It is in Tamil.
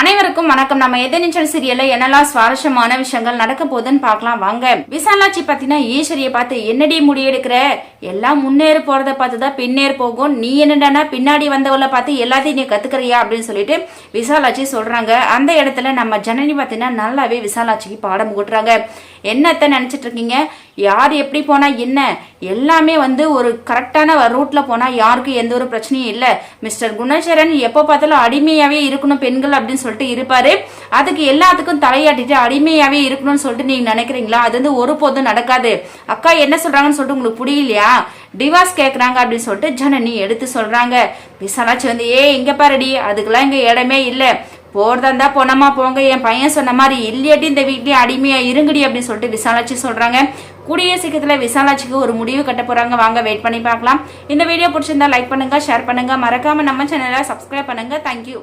அனைவருக்கும் வணக்கம். நம்ம எதிர்நீச்சல் சீரியல்ல என்னெல்லாம் சுவாரஸ்யமான விஷயங்கள் நடக்க போகுதுன்னு பார்க்கலாம் வாங்க. விசாலாட்சி பாத்தீங்கன்னா ஈஸ்வரியை பார்த்து என்னடி முடியெடுக்கிற, எல்லாம் முன்னேறு போறதை பார்த்துதான் பின்னேறு போகும், நீ என்னடானா பின்னாடி வந்தவளை பார்த்து எல்லாத்தையும் நீ கத்துக்கிறியா அப்படின்னு சொல்லிட்டு விசாலாட்சி சொல்றாங்க. அந்த இடத்துல நம்ம ஜனனி பாத்தீங்கன்னா நல்லாவே விசாலாட்சிக்கு பாடம் கூட்டுறாங்க. என்னத்த நினைச்சிட்டு இருக்கீங்க, யார் எப்படி போனா என்ன, எல்லாமே ஒரு கரெக்டான ரூட்ல போனா யாருக்கும் எந்த ஒரு பிரச்சனையும் இல்லை. மிஸ்டர் குணசேகரன் எப்போ பார்த்தாலும் அடிமையாவே இருக்கணும் பெண்கள் அப்படின்னு சொல்லிட்டு இருப்பாரு. அதுக்கு எல்லாத்துக்கும் தலையாட்டிட்டு அடிமையாவே இருக்கணும்னு சொல்லிட்டு நீங்க நினைக்கிறீங்களா? அது ஒருபோதும் நடக்காது. அக்கா என்ன சொல்றாங்கன்னு சொல்லிட்டு உங்களுக்கு புரியலையா? டிவார்ஸ் கேட்கறாங்க அப்படின்னு சொல்லிட்டு ஜனனி எடுத்து சொல்றாங்க. விசாலாட்சி இங்க பாருடி, அதுக்கெல்லாம் இங்க இடமே இல்லை, போறதா இருந்தா போனமா போங்க, என் பையன் சொன்ன மாதிரி இல்லையாட்டி இந்த வீட்லயே அடிமையா இருங்கடி அப்படின்னு சொல்லிட்டு விசாலாட்சி சொல்றாங்க. கூடிய சீக்கிரத்துல விசாலாட்சிக்கு ஒரு முடிவு கட்ட போறாங்க. வாங்க வெயிட் பண்ணி பார்க்கலாம். இந்த வீடியோ பிடிச்சிருந்தா லைக் பண்ணுங்க, ஷேர் பண்ணுங்க, மறக்காம நம்ம சேனலை சப்ஸ்கிரைப் பண்ணுங்க. தேங்க்யூ.